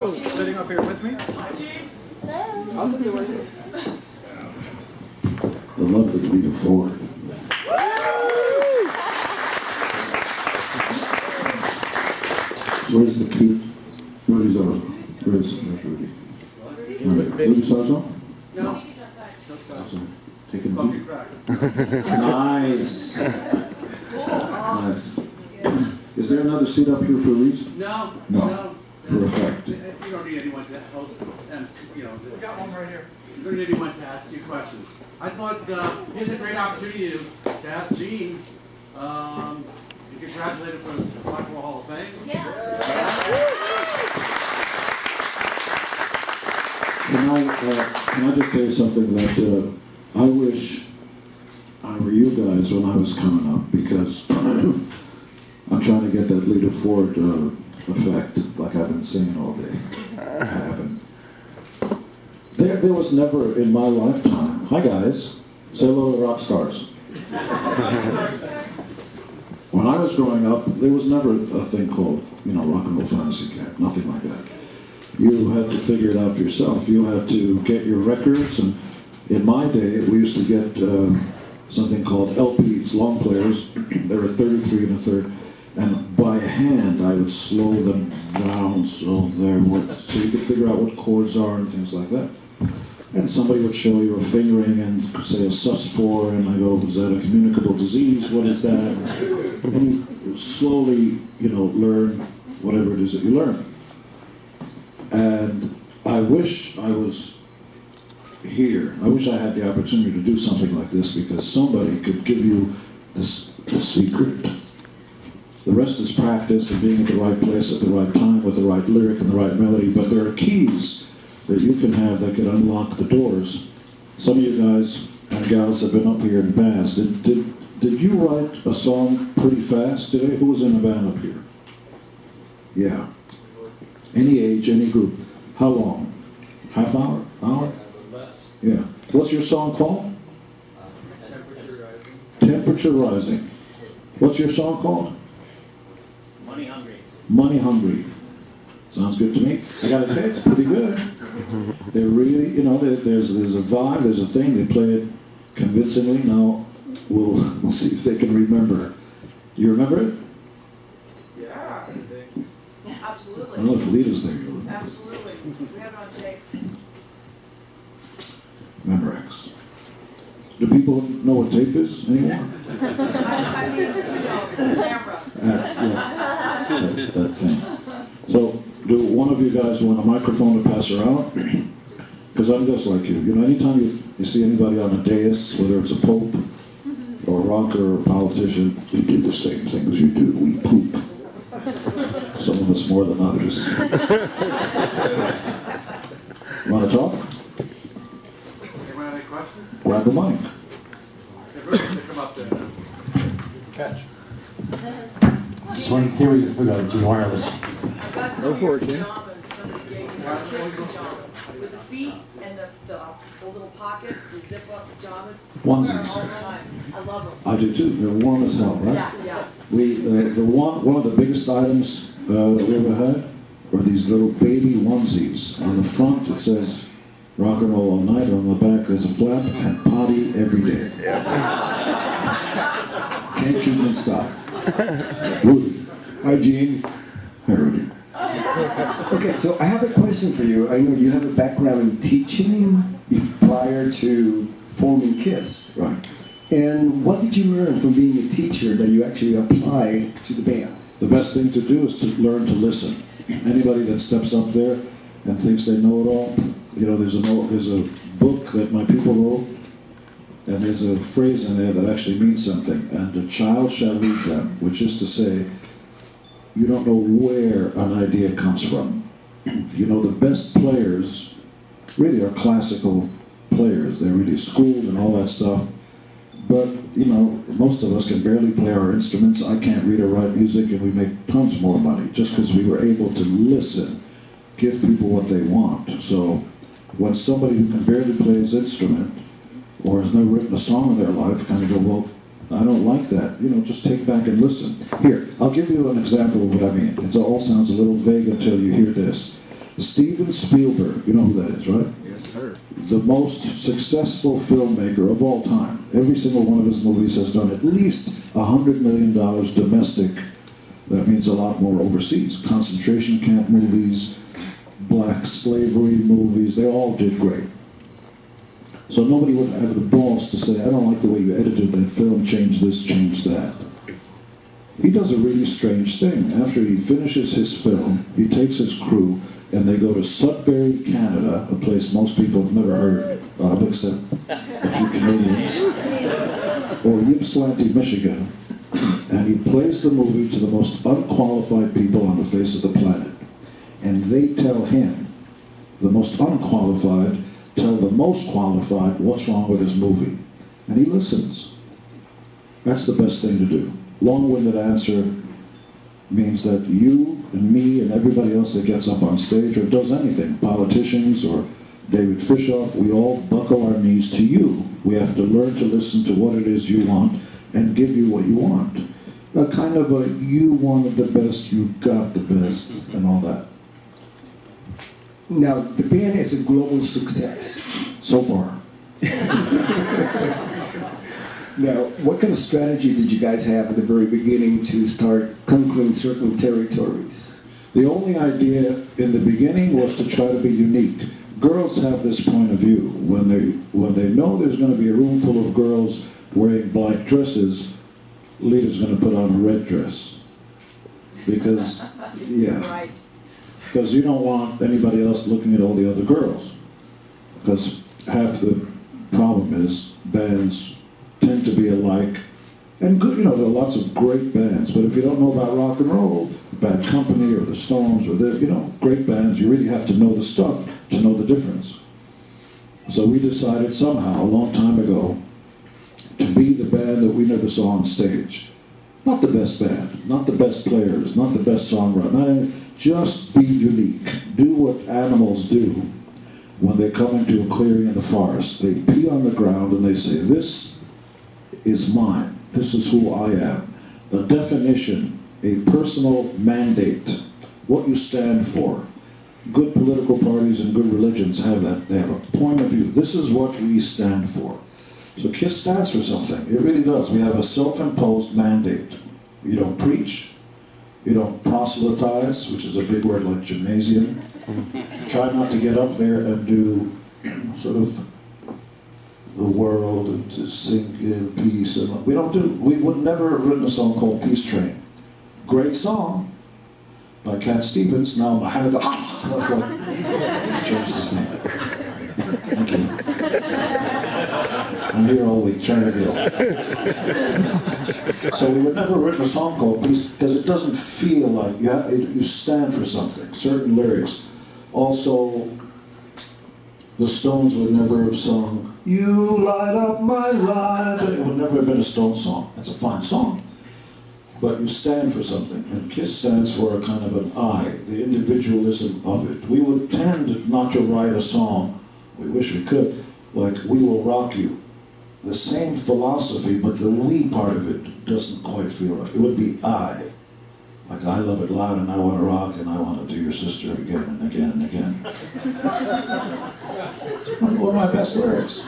Sitting up here with me? I'll sit there right here. The lovely Rita Ford. Where's the cute Rudy Sarzo? Where's Rudy? Rudy Sarzo? No. Taking a beat. Nice. Nice. Is there another seat up here for a reason? No. No. For effect. You don't need anyone to help. We got one right here. You don't need anyone to ask you questions. I thought here's a great opportunity to ask Gene. You congratulate him for the Rock and Roll Hall of Fame. Can I just tell you something that I wish I were you guys when I was coming up, because I'm trying to get that Lita Ford effect, like I've been saying all day. I haven't. There was never in my lifetime. Hi guys, say hello to rock stars. When I was growing up, there was never a thing called, rock and roll fantasy camp. Nothing like that. You had to figure it out for yourself. You had to get your records, and in my day, we used to get something called LPs, long players. There were 33 and a third. And by hand, I would slow them down so you could figure out what chords are and things like that. And somebody would show you a fingering and say a sus4, and I go, is that a communicable disease? What is that? And you slowly, learn whatever it is that you learn. And I wish I was here. I wish I had the opportunity to do something like this, because somebody could give you the secret. The rest is practice and being at the right place at the right time with the right lyric and the right melody, but there are keys that you can have that can unlock the doors. Some of you guys and gals have been up here in bands. Did you write a song pretty fast today? Who was in a band up here? Yeah. Any age, any group. How long? Half hour? Hour? Less. Yeah. What's your song called? Temperature rising. Temperature Rising. What's your song called? Money hungry. Money Hungry. Sounds good to me. I gotta tell you, it's pretty good. They're really, there's a vibe, there's a thing. They play it convincingly. Now, we'll see if they can remember. You remember it? Yeah, absolutely. I don't know if Lita's there. Absolutely. We have it on tape. Memorex. Do people know what tape is anymore? I mean, camera. That thing. So, do one of you guys want a microphone to pass around? Because I'm just like you. Anytime you see anybody on a dais, whether it's a pope or a rocker or a politician, we do the same things you do. We poop. Some of us more than others. Want to talk? Anyone have any questions? Grab a mic. Everybody come up there now. Catch. This one, here we go, G Wireless. I've got some of your pajamas, somebody gave me some kiss pajamas with the feet and the little pockets, the zip up pajamas. I wear them all the time. I love them. I do too. They're warm as hell, right? Yeah. One of the biggest items that we ever had were these little baby onesies. On the front it says rock and roll all night. On the back there's a flap and potty every day. Can't keep in stock. Rudy. Hi, Gene. Hi, Rudy. Okay, so I have a question for you. I know you have a background in teaching prior to forming KISS. Right. And what did you learn from being a teacher that you actually applied to the band? The best thing to do is to learn to listen. Anybody that steps up there and thinks they know it all, there's a book that my people wrote, and there's a phrase in there that actually means something. And a child shall lead them, which is to say, you don't know where an idea comes from. The best players really are classical players. They're really schooled and all that stuff. But, most of us can barely play our instruments. I can't read or write music, and we make tons more money just because we were able to listen, give people what they want. So when somebody who can barely play his instrument or has never written a song in their life kind of go, well, I don't like that. Just take back and listen. Here, I'll give you an example of what I mean. It all sounds a little vague until you hear this. Steven Spielberg, you know who that is, right? Yes, sir. The most successful filmmaker of all time. Every single one of his movies has done at least $100 million domestic. That means a lot more overseas. Concentration camp movies, black slavery movies, they all did great. So nobody would have the balls to say, I don't like the way you edited that film, change this, change that. He does a really strange thing. After he finishes his film, he takes his crew and they go to Sudbury, Canada, a place most people have never heard of except a few Canadians, or Ypsilanti, Michigan, and he plays the movie to the most unqualified people on the face of the planet. And they tell him, the most unqualified, tell the most qualified what's wrong with his movie. And he listens. That's the best thing to do. Long-winded answer means that you and me and everybody else that gets up on stage or does anything, politicians or David Fishoff, we all buckle our knees to you. We have to learn to listen to what it is you want and give you what you want. A kind of a, you wanted the best, you got the best, and all that. Now, the band is a global success. So far. Now, what kind of strategy did you guys have at the very beginning to start conquering certain territories? The only idea in the beginning was to try to be unique. Girls have this point of view. When they know there's going to be a room full of girls wearing black dresses, Lita's going to put on a red dress. Because, yeah. Right. Because you don't want anybody else looking at all the other girls. Because half the problem is bands tend to be alike. And good, you know, there are lots of great bands, but if you don't know about rock and roll, Bad Company or the Stones or the, you know, great bands, you really have to know the stuff to know the difference. So we decided somehow, a long time ago, to be the band that we never saw on stage. Not the best band, not the best players, not the best songwriter, not any, just be unique. Do what animals do when they come into a clearing in the forest. They pee on the ground and they say, this is mine. This is who I am. A definition, a personal mandate, what you stand for. Good political parties and good religions have that. They have a point of view. This is what we stand for. So KISS stands for something. It really does. We have a self-imposed mandate. You don't preach. You don't proselytize, which is a big word like gymnasium. Try not to get up there and do sort of the world and to sing in peace. And we would never have written a song called Peace Train. Great song by Cat Stevens. Now I have to change this name. Thank you. I'm here all week trying to deal. So we would never have written a song called Peace because it doesn't feel like you stand for something. Certain lyrics. Also, the Stones would never have sung, "You light up my life." It would never have been a Stones song. It's a fine song. But you stand for something. And KISS stands for a kind of an I, the individualism of it. We would tend not to write a song, we wish we could, like "We Will Rock You." The same philosophy, but the we part of it doesn't quite feel right. It would be I. Like, I love it loud and I want to rock and I want to do your sister again and again and again. One of my best lyrics.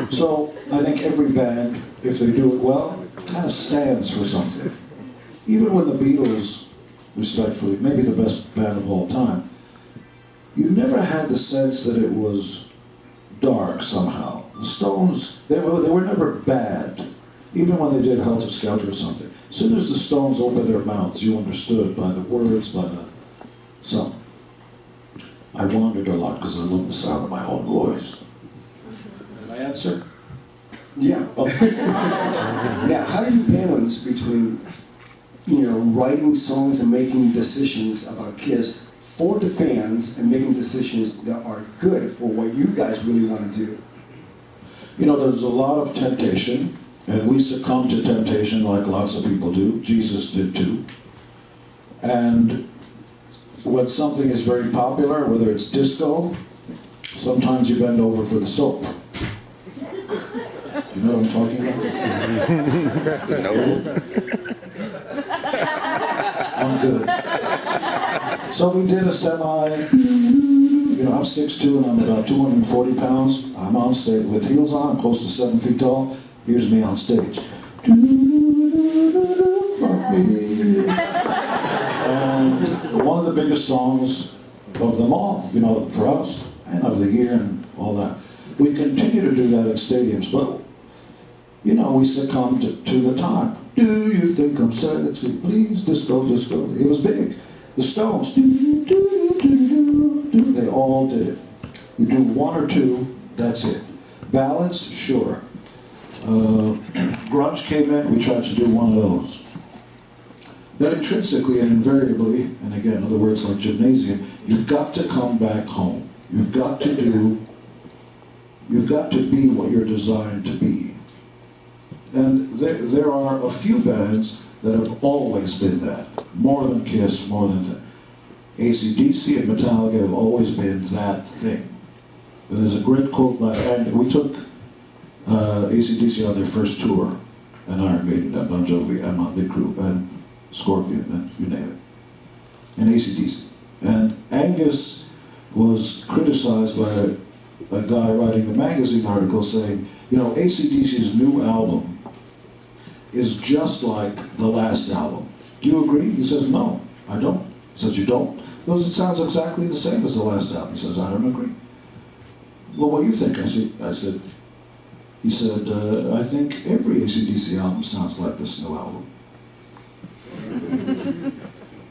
So I think every band, if they do it well, kind of stands for something. Even when the Beatles, respectfully, maybe the best band of all time, you never had the sense that it was dark somehow. The Stones, they were never bad, even when they did Helter Skelter or something. As soon as the Stones opened their mouths, you understood by the words, by the... So, I wandered a lot because I love the sound of my own voice. Did I answer? Yeah. Oh. Now, how do you balance between, writing songs and making decisions about KISS for the fans and making decisions that are good for what you guys really want to do? There's a lot of temptation. And we succumb to temptation like lots of people do. Jesus did too. And when something is very popular, whether it's disco, sometimes you bend over for the soap. You know what I'm talking about? No. I'm good. So we did a semi, you know, I'm 6'2" and I'm about 240 pounds. I'm on stage with heels on, I'm close to 7 feet tall. Here's me on stage. Fuck me. And one of the biggest songs of them all, you know, for us, and of the year and all that. We continue to do that in stadiums, but, you know, we succumbed to the time. Do you think I'm sexy? Please, disco, disco. It was big. The Stones, they all did it. You do one or two, that's it. Ballads, sure. Grunge came in, we tried to do one of those. Then intrinsically and invariably, and again, in other words like gymnasium, you've got to come back home. You've got to be what you're designed to be. And there are a few bands that have always been that. More than Kiss, more than AC/DC and Metallica have always been that thing. And there's a great quote by, and we took AC/DC on their first tour, and Iron Maiden, and Bon Jovi, and Motley Crue, and Scorpion, and you name it, and AC/DC. And Angus was criticized by a guy writing a magazine article saying, you know, AC/DC's new album is just like the last album. Do you agree? He says, no, I don't. He says, you don't? He goes, it sounds exactly the same as the last album. He says, I don't agree. Well, what do you think? He said, I think every AC/DC album sounds like this new album.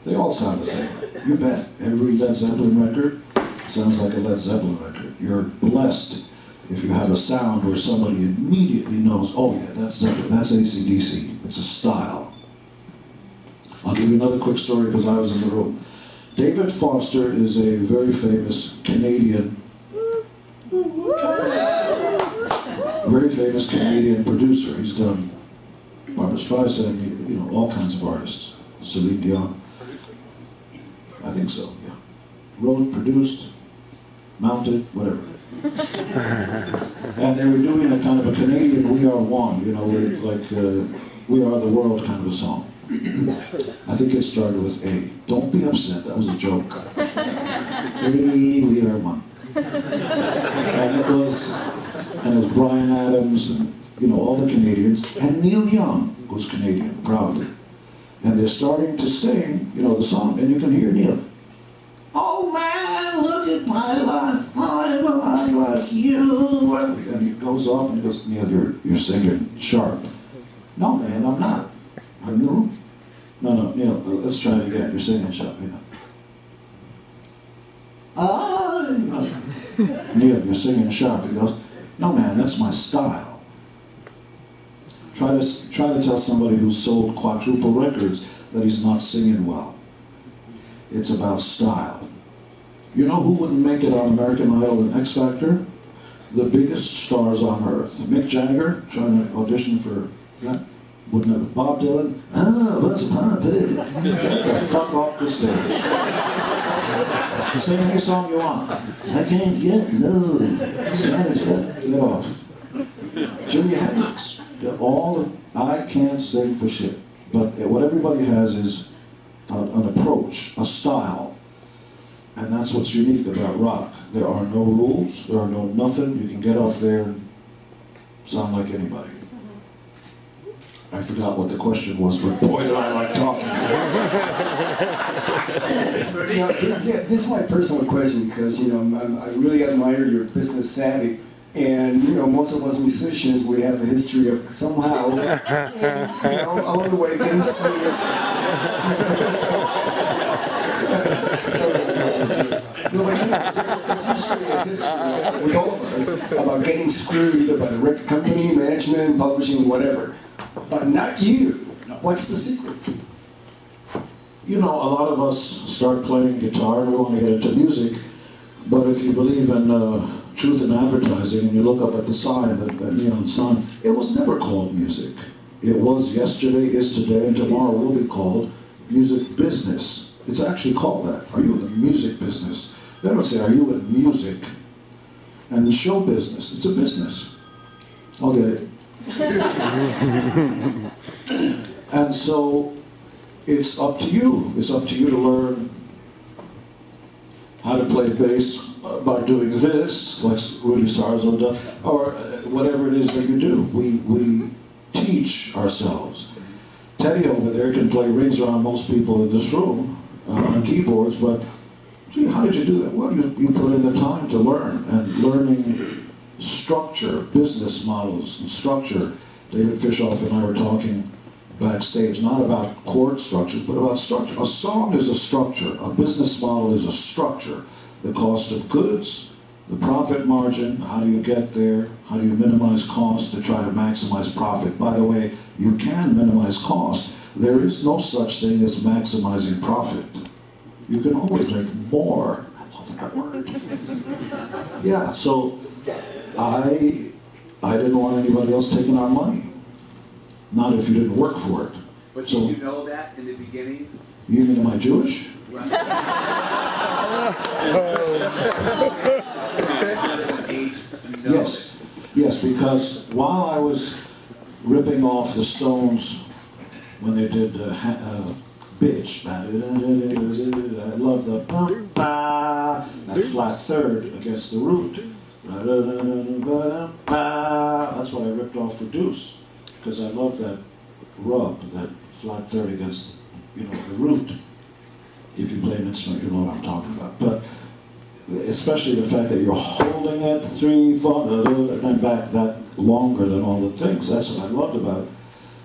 They all sound the same. You bet. Every Led Zeppelin record sounds like a Led Zeppelin record. You're blessed if you have a sound where somebody immediately knows, oh yeah, that's Zeppelin, that's AC/DC. It's a style. I'll give you another quick story because I was in the room. David Foster is a very famous Canadian producer. He's done Barbra Streisand, you know, all kinds of artists. Celine Dion. I think so, yeah. Wrote, produced, mounted, whatever. And they were doing a kind of a Canadian We Are One, you know, like We Are the World kind of a song. I think it started with A. Don't be upset, that was a joke. A, We Are One. And it was Bryan Adams and, you know, all the Canadians, and Neil Young was Canadian, proudly. And they're starting to sing, you know, the song, and you can hear Neil. Oh man, look at my life, I'm a lot like you. And he goes off and he goes, Neil, you're singing sharp. No man, I'm not. I'm in the room. No, Neil, let's try it again. You're singing sharp, yeah. Neil, you're singing sharp. He goes, no man, that's my style. Try to tell somebody who's sold quadruple records that he's not singing well. It's about style. You know who wouldn't make it on American Idol and X Factor? The biggest stars on earth. Mick Jagger, trying to audition for that, wouldn't have. Bob Dylan, what's a party? Get the fuck off the stage. Sing any song you want. I can't get no satisfaction. Get off. Jimi Hendrix. I can't sing for shit. But what everybody has is an approach, a style. And that's what's unique about rock. There are no rules, there are no nothing. You can get up there and sound like anybody. I forgot what the question was, but boy, did I like talking. This is my personal question because, you know, I really admire your business savvy. And, you know, most of us musicians, we have a history of somehow, and, you know, along the way, getting screwed. It's usually a history with all of us about getting screwed either by the record company, management, publishing, whatever. But not you. What's the secret? You know, a lot of us start playing guitar and we want to get into music, but if you believe in truth in advertising and you look up at the sign, that neon sign, it was never called music. It was yesterday, is today, and tomorrow will be called music business. It's actually called that. Are you in the music business? They don't say, are you in music? And the show business, it's a business. I'll get it. And so it's up to you. It's up to you to learn how to play bass by doing this, like Rudy Sarzo does, or whatever it is that you do. We teach ourselves. Teddy over there can play rings around most people in this room on keyboards, but gee, how did you do that? Well, you put in the time to learn, and learning structure, business models and structure. David Fishoff and I were talking backstage, not about chord structures, but about structure. A song is a structure. A business model is a structure. The cost of goods, the profit margin, how do you get there? How do you minimize cost to try to maximize profit? By the way, you can minimize cost. There is no such thing as maximizing profit. You can always make more. I love that word. Yeah, so I didn't want anybody else taking our money. Not if you didn't work for it. But So- did you know that in the beginning? You mean, am I Jewish? Yes, yes, because while I was ripping off the Stones when they did Bitch, I love the ba, that flat third against the root. That's what I ripped off for Deuce, because I love that rub, that flat third against, the root. If you play an instrument, you know what I'm talking about. But especially the fact that you're holding it 3, 4, and then back that longer than all the things. That's what I loved about it.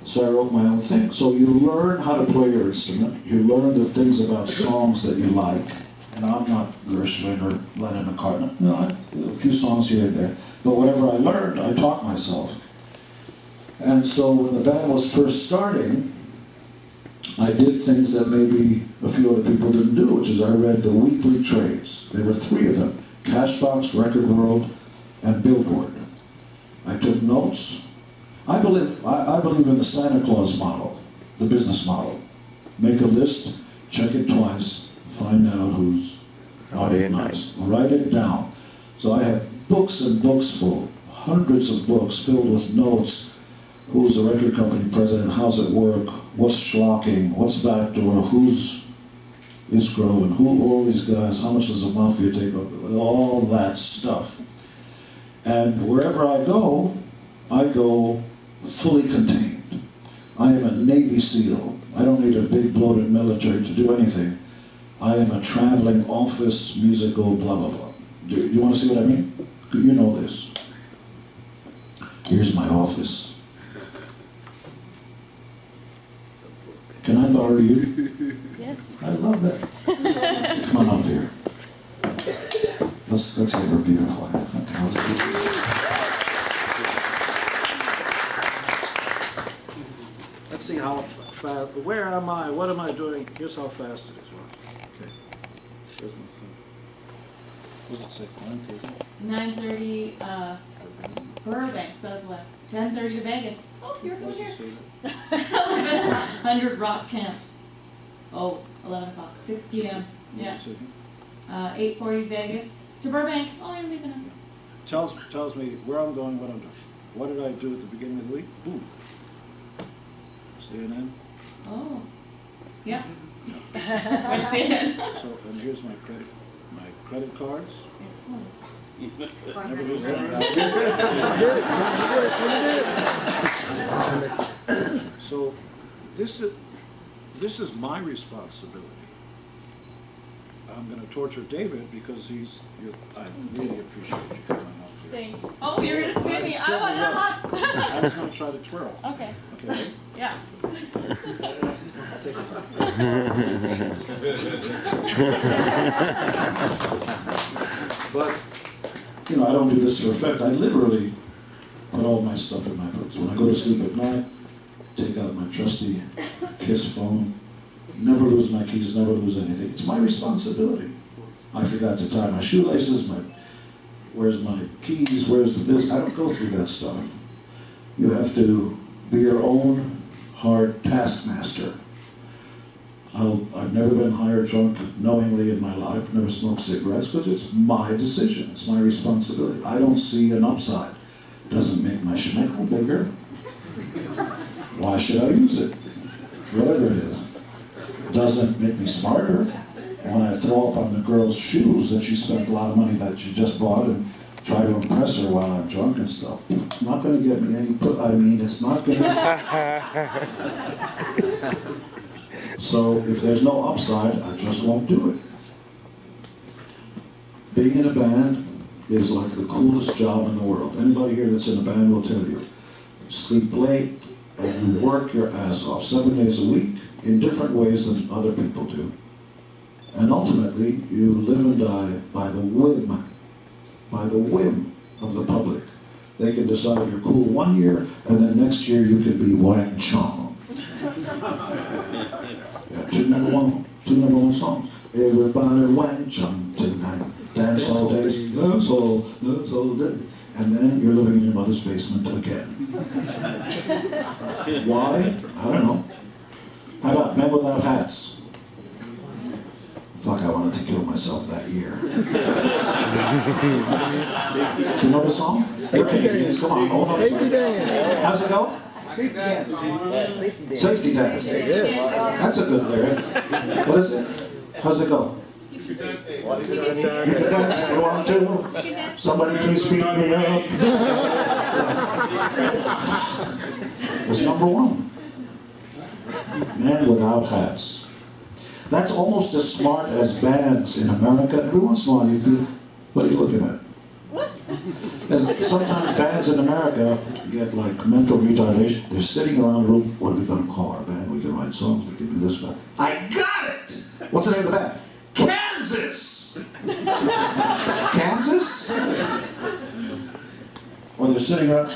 So I wrote my own thing. So you learn how to play your instrument. You learn the things about songs that you like. And I'm not Gershwin or Lennon McCartney. No, a few songs here and there. But whatever I learned, I taught myself. And so when the band was first starting, I did things that maybe a few other people didn't do, which is I read the weekly trades. There were 3 of them: Cashbox, Record World, and Billboard. I took notes. I believe in the Santa Claus model, the business model. Make a list, check it twice, find out who's naughty nice. Write it down. So I had books and books full, hundreds of books filled with notes. Who's the record company president? How's it work? What's schlocking? What's backdoor? Who's Iskro? And who all these guys? How much does the mafia take over? All that stuff. And wherever I go fully contained. I am a Navy SEAL. I don't need a big bloated military to do anything. I am a traveling office, musical, blah, blah, blah. Do you want to see what I mean? You know this. Here's my office. Can I borrow you? Yes. I love that. Come on up here. Let's give her a beautiful hand. Okay, let's Let's see how fast, where am I? What am I doing? Here's how fast it is. Okay. Here's my thing. What does it say? 9:30, Burbank, Southwest. 10:30 to Vegas. Oh, you're What going does it here. say? 100 Rock Camp. Oh, 11 o'clock. 6 p.m. Yeah. What does it say? 8:40 Vegas. To Burbank. Oh, you're leaving us. Tells me where I'm going, what I'm doing. What did I do at the beginning of the week? Boom. CNN. Oh. Yeah. Where'd you see it? So, and here's my credit cards. Excellent. Never lose that. So, this is my responsibility. I'm going to torture David because I really appreciate you coming up here. Thank you. Oh, you're going to see me. Certainly I want was. I was going to try to twirl. Okay. Okay? Yeah. I'll take it back. But, I don't do this for effect. I literally put all my stuff in my boots. When I go to sleep at night, take out my trusty KISS phone. Never lose my keys, never lose anything. It's my responsibility. I forgot to tie my shoelaces, where's my keys, where's the this? I don't go through that stuff. You have to be your own hard taskmaster. I've never been higher drunk knowingly in my life, never smoked cigarettes, because it's my decision, it's my responsibility. I don't see an upside. It doesn't make my schmeckel bigger. Why should I use it? Whatever it is. Doesn't make me smarter. when I throw up on the girl's shoes that she spent a lot of money that she just bought and try to impress her while I'm drunk and stuff, it's not going to get me any it's not going to... So if there's no upside, I just won't do it. Being in a band is like the coolest job in the world. Anybody here that's in a band will tell you. Sleep late and you work your ass off 7 days a week in different ways than other people do. And ultimately, you live and die by the whim of the public. They can decide you're cool 1 year, and then next year you can be Wang Chong. Yeah, two number one songs. Everybody Wang Chong tonight. Dance all day, dance all day. And then you're living in your mother's basement again. Why? I don't know. How about Men Without Hats? Fuck, I wanted to kill myself that year. Do you know the song? Safety Dance. Come on, hold on. Safety Dance. How's it go? Safety Dance. Safety Dance. That's a good lyric. What is it? How's it go? You can dance if you want to. Somebody please beat me up. It was number one. Men Without Hats. That's almost as smart as bands in America. Every once in a while you feel, what are you looking at? Sometimes bands in America get like mental retardation. They're sitting around the room, what are we going to call our band? We can write songs, we can do this. I got it! What's the name of the band? Kansas! Kansas? Or they're sitting around,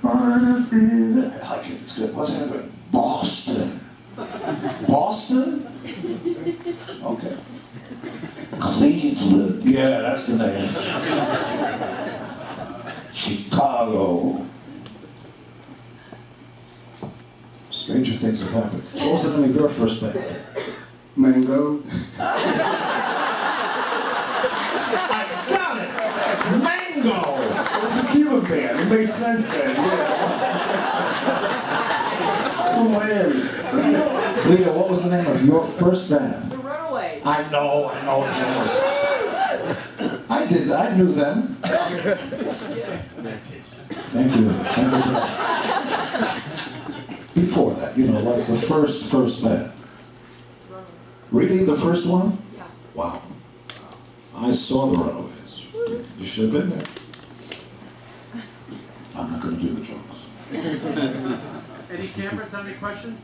I like it, it's good. What's that about? Boston. Boston? Okay. Cleveland. Yeah, that's the name. Chicago. Stranger things have happened. What was the name of your first band? Mango. I got it! Mango! It was a Cuban band. It made sense then. From Miami. Lisa, what was the name of your first band? The Runaways. I know it's them. I did that, I knew them. Thank you. Before that, like the first band. Really, the first one? Yeah. Wow. I saw the Runaways. You should have been there. I'm not going to do the jokes. Any cameras have any questions?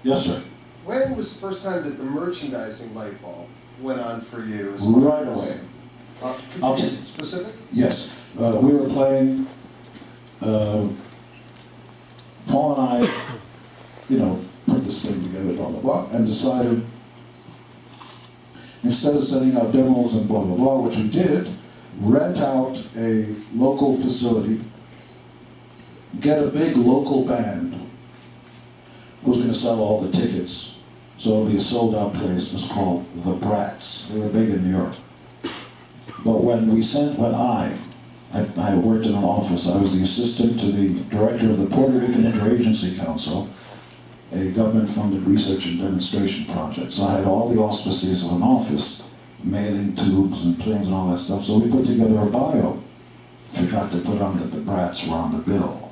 Yes, sir. When was the first time that the merchandising light bulb went on for you? Right away. Could I'll you take- be specific? Yes. We were playing, Paul and I, put this thing together, blah, blah, blah, and decided, instead of sending out demos and blah, blah, blah, which we did, rent out a local facility, get a big local band who's going to sell all the tickets. So it'll be a sold-out place. It was called The Brats. They were big in New York. But when I worked in an office, I was the assistant to the director of the Puerto Rican Interagency Council, a government-funded research and demonstration project. So I had all the auspices of an office, mailing tubes and planes and all that stuff. So we put together a bio. Forgot to put on that the Brats were on the bill.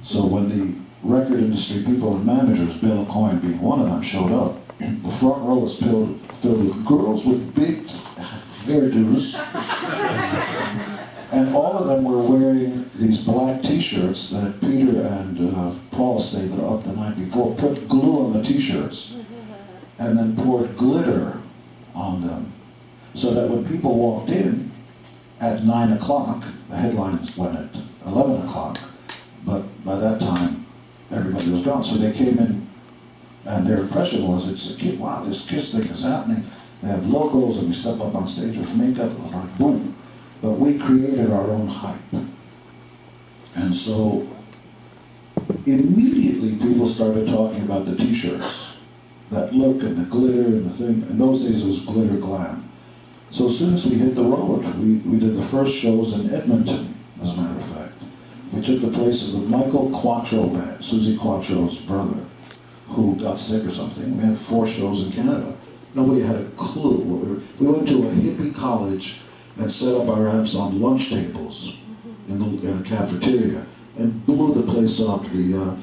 So when the record industry people and managers, Bill Coyne being one of them, showed up, the front row was filled with girls with big hairdos. And all of them were wearing these black t-shirts that Peter and Paul stayed there up the night before, put glue on the t-shirts, and then poured glitter on them. So that when people walked in at 9 o'clock, the headlines went at 11 o'clock, but by that time, everybody was gone. So they came in, and their impression was, it's a kid, wow, this KISS thing is happening. They have logos, and we step up on stage with makeup, and like, boom. But we created our own hype. And so, immediately people started talking about the t-shirts. That look, and the glitter, and the thing. In those days, it was glitter glam. So as soon as we hit the road, we did the first shows in Edmonton, as a matter of fact. We took the place of the Michael Quattro band, Susie Quattro's brother. who got sick or something. We had 4 shows in Canada. Nobody had a clue what we were. We went to a hippie college and set up our amps on lunch tables in a cafeteria and blew the place up. The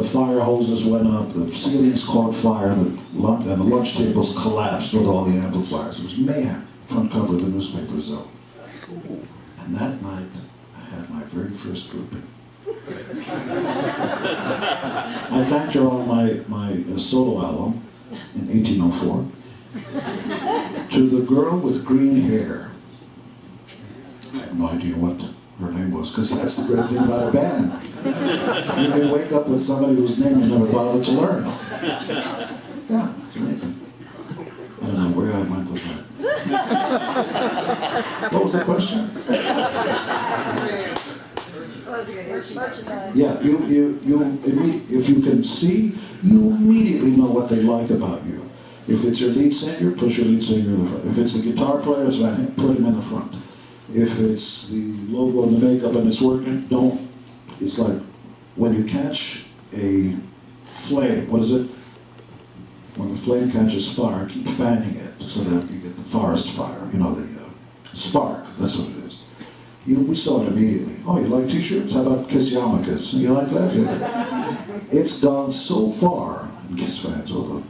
fire hoses went up, the ceilings caught fire, and the lunch tables collapsed with all the amplifiers. It was mayhem. Front cover of the newspapers, though. And that night, I had my very first groupie. I thanked her on my solo album in 1804 to the girl with green hair. I have no idea what her name was, because that's the great thing about a band. You can wake up with somebody whose name you never bothered to learn. Yeah, it's amazing. I don't know where I went with that. What was the question? Yeah, if you can see, you immediately know what they like about you. If it's your lead singer, push your lead singer in the front. If it's the guitar player, put him in the front. If it's the logo and the makeup and it's working, don't. It's like when you catch a flame, what is it? When the flame catches fire, keep fanning it so that you get the forest fire, the spark, that's what it is. We saw it immediately. Oh, you like t-shirts? How about Kiss yarmulkes? You like that? Yeah. It's gone so far, and Kiss fans, although,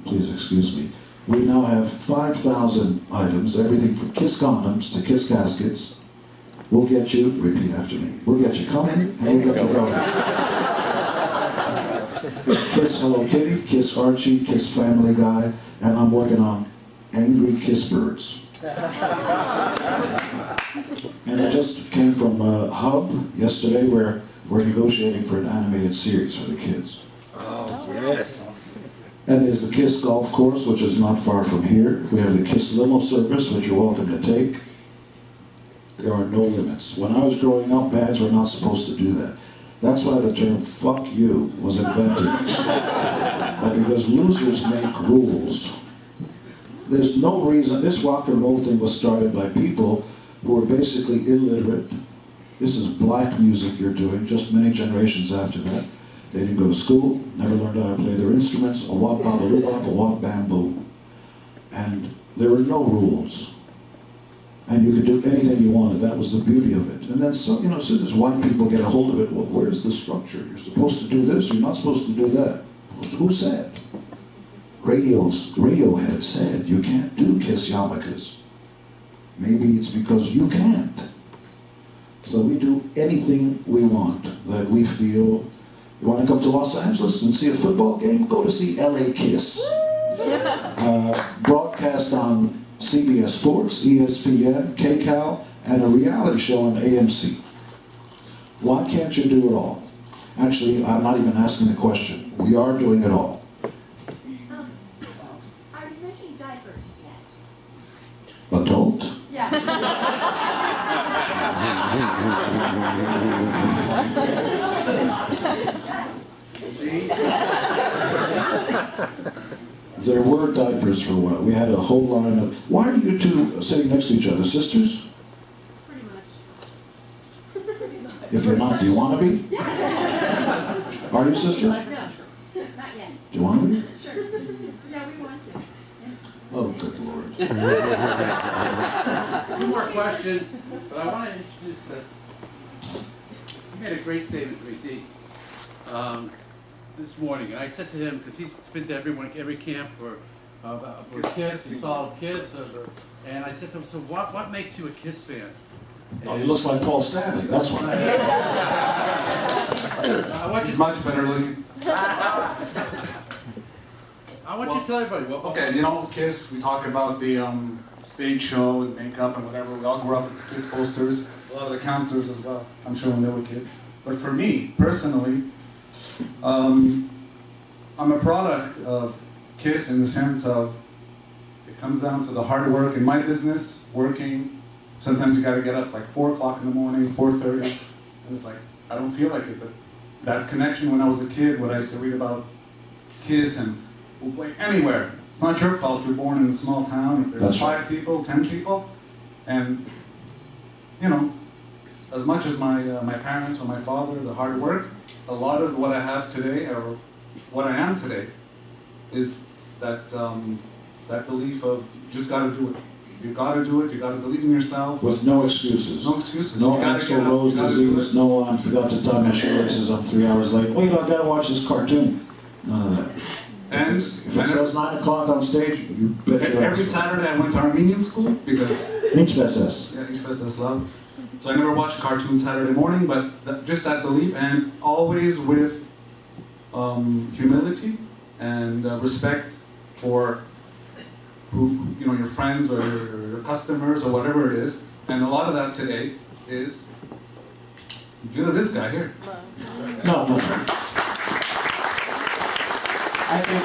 please excuse me, we now have 5,000 items, everything from Kiss condoms to Kiss caskets. We'll get you, repeat after me, we'll get you coming, and we'll get you going. Kiss Hello Kitty, Kiss Archie, Kiss Family Guy, and I'm working on Angry Kiss Birds. And I just came from Hub yesterday where we're negotiating for an animated series for the kids. Oh, yes. And there's the Kiss Golf Course, which is not far from here. We have the Kiss Limo Service, which you're welcome to take. There are no limits. When I was growing up, bands were not supposed to do that. That's why the term "fuck you" was invented. Because losers make rules. There's no reason. This rock and roll thing was started by people who were basically illiterate. This is black music you're doing, just many generations after that. They didn't go to school, never learned how to play their instruments, a wop babaloo, a wop bamboo. And there were no rules. And you could do anything you wanted. That was the beauty of it. And then, as soon as white people get a hold of it, well, where's the structure? You're supposed to do this, you're not supposed to do that. Who said? Radiohead said you can't do Kiss yarmulkes. Maybe it's because you can't. So we do anything we want that we feel. You want to come to Los Angeles and see a football game? Go to see LA Kiss. Broadcast on CBS Sports, ESPN, KCAL, and a reality show on AMC. Why can't you do it all? Actually, I'm not even asking the question. We are doing it all. Are you making diapers yet? Adult? Yeah. There were diapers for a while. We had a whole line of. Why are you two sitting next to each other? Sisters? Pretty much. If you're not, do you want to be? Are you sisters? No, not yet. Do you want to be? Sure. Yeah, we want to. Oh, good Lord. Two more questions, but I want to introduce you made a great statement, Rick, this morning, and I said to him, because he's been to every camp for Kiss, he's followed Kiss, and I said to him, so what makes you a Kiss fan? Oh, he looks like Paul Stanley, that's why. He's much better looking. I want you to tell everybody what. Okay, Kiss, we talk about the stage show and makeup and whatever. We all grew up with the Kiss posters, a lot of the counters as well, I'm sure when they were kids. But for me, personally, I'm a product of Kiss in the sense of it comes down to the hard work in my business, working. Sometimes you gotta get up like 4 o'clock in the morning, 4:30, and it's like, I don't feel like it, but that connection when I was a kid, when I used to read about Kiss and we'll play anywhere. It's not your fault you're born in a small town, if there's That's 5 people, 10 people, and as much as my parents or my father, the hard work, a lot of what I have today are what I am today is that that belief of you just gotta do it. You gotta do it, you gotta believe in yourself. With no excuses. No excuses. No You gotta Axl get up, Rose you gotta do disease, it. no I forgot to tie my shoelaces, I'm 3 hours late. Wait, I gotta watch this cartoon. None of that. And If it says 9 o'clock on stage, you bet your every ass. Saturday I went to Armenian school because Inchveses. yeah, each person has love. So I never watched cartoons Saturday morning, but just that belief, and always with humility and respect for who your friends or your customers or whatever it is. And a lot of that today is due to this guy here. No. I think,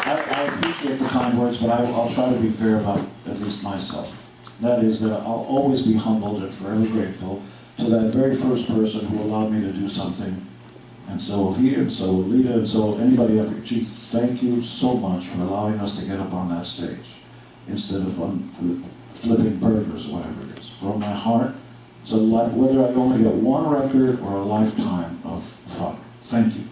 I appreciate the kind words, but I'll try to be fair about at least myself. That is that I'll always be humbled and forever grateful to that very first person who allowed me to do something. And so will he, and so will Lita, and so will anybody up here. Gee, thank you so much for allowing us to get up on that stage instead of flipping burgers or whatever it is. From my heart, so whether I only get one record or a lifetime of fun. Thank you.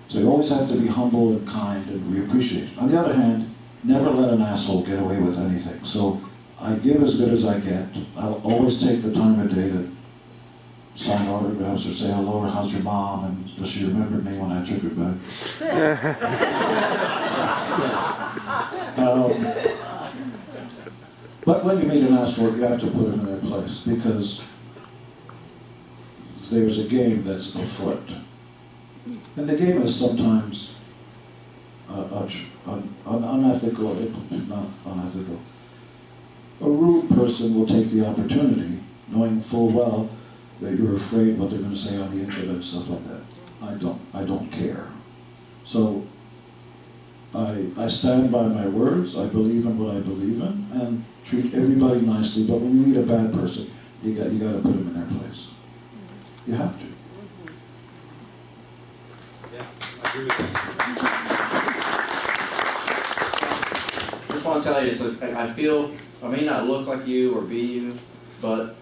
So you always have to be humble and kind, and we appreciate it. On the other hand, never let an asshole get away with anything. So I give as good as I get. I'll always take the time of day to sign autographs or say hello or how's your mom, and does she remember me when I took her back? But when you meet an asshole, you have to put them in their place because there's a game that's afoot. And the game is sometimes unethical, not unethical. A rude person will take the opportunity, knowing full well that you're afraid what they're going to say on the internet and stuff like that. I don't care. So I stand by my words, I believe in what I believe in, and treat everybody nicely, but when you meet a bad person, you got to put them in their place. You have to. Just want to tell you, I feel, I may not look like you or be you, but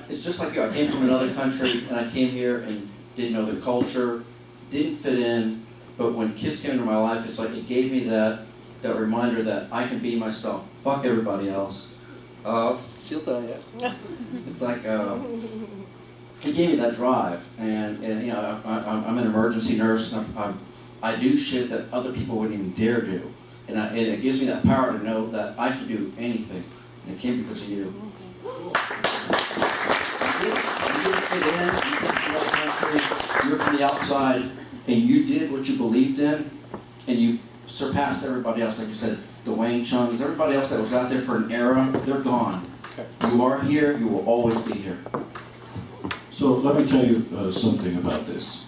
it's just like you. I came from another country, and I came here and didn't know the culture, didn't fit in, but when Kiss came into my life, it's like it gave me that reminder that I can be myself. Fuck everybody else. She'll tell you. It's like, it gave me that drive, and I'm an emergency nurse, and I do shit that other people wouldn't even dare do, and it gives me that power to know that I can do anything, and it came because of you. You didn't fit in, you came from another country, you're from the outside, and you did what you believed in, and you surpassed everybody else, like you said, the Wayne Chungs, everybody else that was out there for an era, they're gone. You are here, you will always be here. So let me tell you something about this,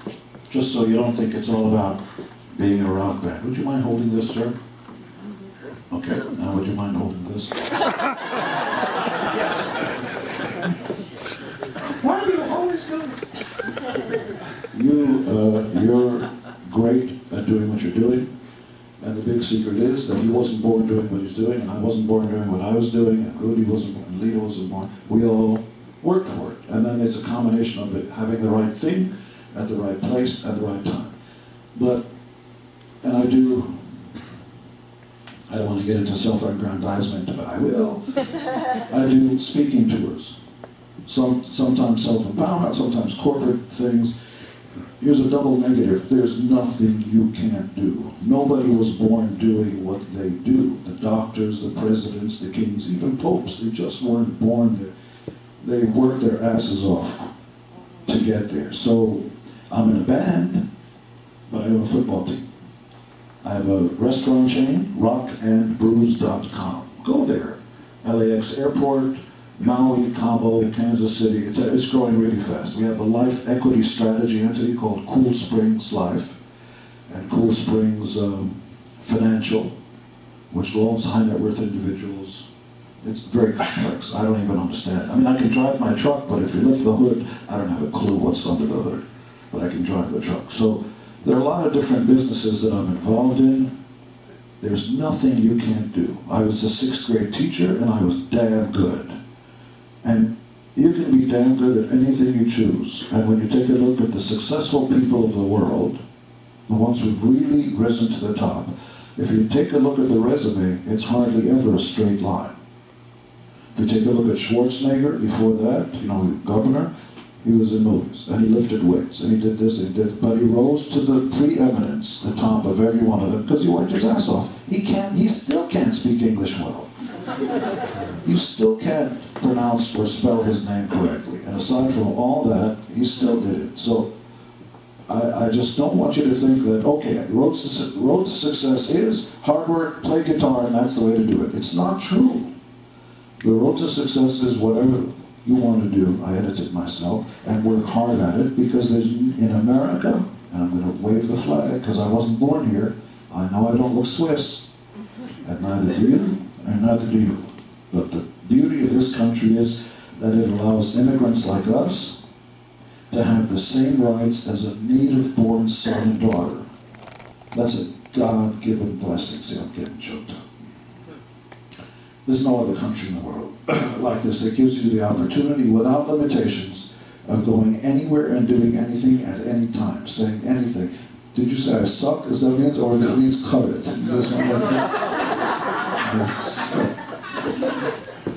just so you don't think it's all about being in a rock band. Would you mind holding this, sir? Okay, now would you mind holding this? Why are you always doing You're great at doing what you're doing, and the big secret is that he wasn't born doing what he's doing, and I wasn't born doing what I was doing, and Rudy wasn't born, and Lita wasn't born. We all work for it, and then it's a combination of it having the right thing at the right place at the right time. And I don't want to get into self-aggrandizement, but I will. I do speaking tours, sometimes self-empowerment, sometimes corporate things. Here's a double negative. There's nothing you can't do. Nobody was born doing what they do. The doctors, the presidents, the kings, even popes, they just weren't born there. They worked their asses off to get there. So I'm in a band, but I have a football team. I have a restaurant chain, rockandbrews.com. Go there. LAX Airport, Maui, Cabo, Kansas City. It's growing really fast. We have a life equity strategy entity called Cool Springs Life and Cool Springs Financial, which loans high net worth individuals. It's very complex. I don't even understand. I mean, I can drive my truck, but if you lift the hood, I don't have a clue what's under the hood, but I can drive the truck. So there are a lot of different businesses that I'm involved in. There's nothing you can't do. I was a 6th grade teacher, and I was damn good. And you can be damn good at anything you choose. And when you take a look at the successful people of the world, the ones who've really risen to the top. If you take a look at the resume, it's hardly ever a straight line. If you take a look at Schwarzenegger, before that, you know, governor, he was in movies, and he lifted weights, and he did this, and he did, but he rose to the preeminence, the top of every one of them, because he worked his ass off. He still can't speak English well. You still can't pronounce or spell his name correctly. And aside from all that, he still did it. So I just don't want you to think that, okay, the road to success is hard work, play guitar, and that's the way to do it. It's not true. The road to success is whatever you want to do. I edit it myself and work hard at it because there's, in America, and I'm going to wave the flag because I wasn't born here, I know I don't look Swiss, and neither do you, and neither do you. But the beauty of this country is that it allows immigrants like us to have the same rights as a native-born son and daughter. That's a God-given blessing. See, I'm getting choked up. There's no other country in the world like this that gives you the opportunity without limitations of going anywhere and doing anything at any time, saying anything. Did you say I suck? Is that what it means? Or it means cut it?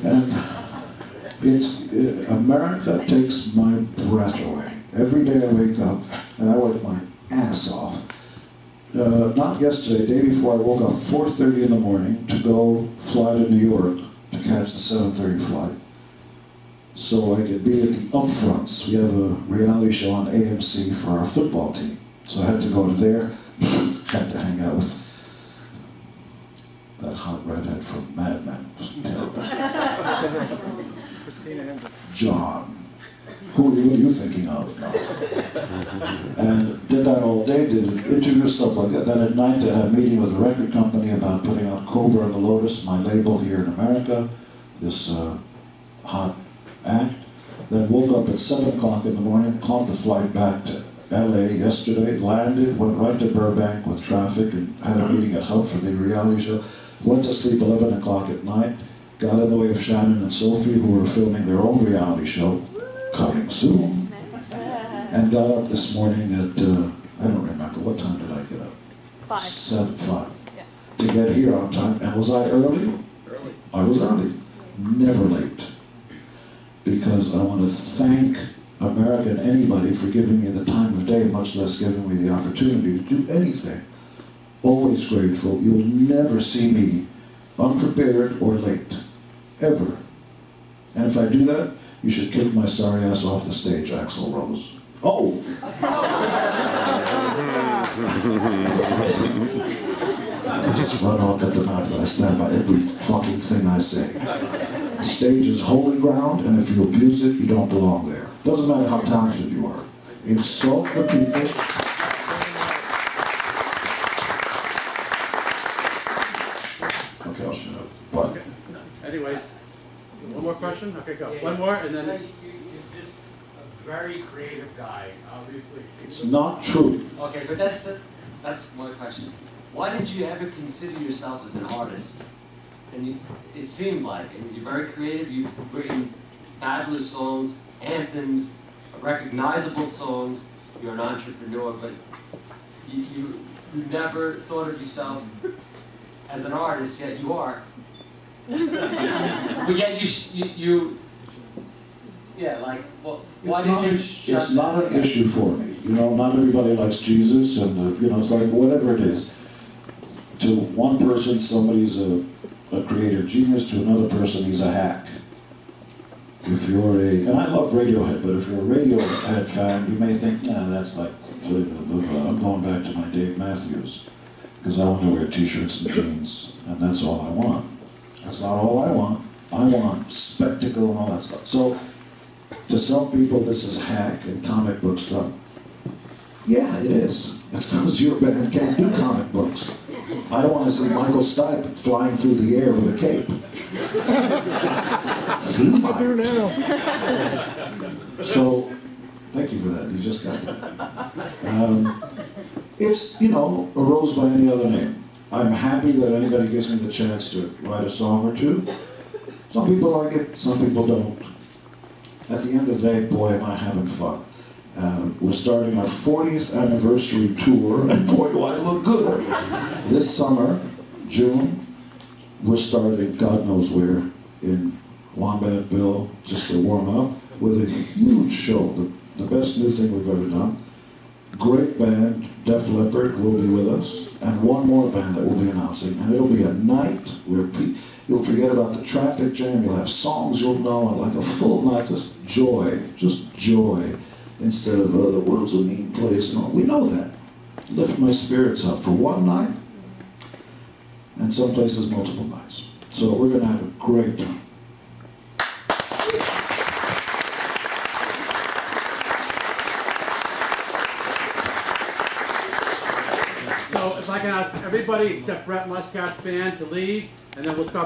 And America takes my breath away. Every day I wake up and I work my ass off. Not yesterday, the day before, I woke up 4:30 in the morning to go fly to New York to catch the 7:30 flight, so I could be at the upfronts. We have a reality show on AMC for our football team, so I had to go to there. Had to hang out with that hot redhead from Mad Men. John. What are you thinking of? No. And did that all day, did interviews, stuff like that. Then at night I had a meeting with a record company about putting out Cobra and the Lotus, my label here in America, this hot act. Then woke up at 7 o'clock in the morning, caught the flight back to LA yesterday, landed, went right to Burbank with traffic and had a meeting at Hub for the reality show. Went to sleep 11 o'clock at night, got in the way of Shannon and Sophie, who were filming their own reality show, coming soon, and got up this morning at, I don't remember, what time did I get up? 5. Yeah. To get here on time. And was I early? Early. I was early. Never late. Because I want to thank America and anybody for giving me the time of day, much less giving me the opportunity to do anything. Always grateful. You'll never see me unprepared or late. Ever. And if I do that, you should kick my sorry ass off the stage, Axl Rose. Oh! I just run off at the mouth, but I stand by every fucking thing I say. The stage is holy ground, and if you abuse it, you don't belong there. Doesn't matter how talented you are. Insult the people. Okay, I'll shut up. But Okay. Anyways, one more question? Okay, go. One more, and then... You're just a very creative guy, obviously. it's not true. Okay, but that's my question. Why did you ever consider yourself as an artist? And it seemed like, I mean, you're very creative, you've written fabulous songs, anthems, recognizable songs, you're an entrepreneur, but you never thought of yourself as an artist, yet you are. But yet you yeah, like, well, why did you shut It's not an issue for me. You know, not everybody likes Jesus, and you know, it's like whatever it is. To one person, somebody's a creative genius. To another person, he's a hack. If you're and I love Radiohead, but if you're a Radiohead fan, you may think, nah, that's like, I'm going back to my Dave Matthews, because I want to wear t-shirts and jeans, and that's all I want. That's not all I want. I want spectacle and all that stuff. So, to some people, this is hack and comic book stuff. Yeah, it is. That's because your band can't do comic books. I don't want to see Michael Stipe flying through the air with a cape. He might. So, thank you for that. You just got that. It's, you know, a rose by any other name. I'm happy that anybody gives me the chance to write a song or two. Some people like it, some people don't. At the end of the day, boy, am I having fun. We're starting our 40th anniversary tour, and boy, do I look good. This summer, June, we're starting God knows where, in Wombatville, just to warm up, with a huge show, the best new thing we've ever done. Great band, Def Leppard will be with us, and one more band that we'll be announcing, and it'll be a night where you'll forget about the traffic jam, you'll have songs you'll know, and like a full night, just joy, instead of the world's a mean place. And all. We know that. Lift my spirits up for one night, and some places multiple nights. So we're going to have a great time. So if I can ask everybody except Brett Muscat's band to leave, and then we'll start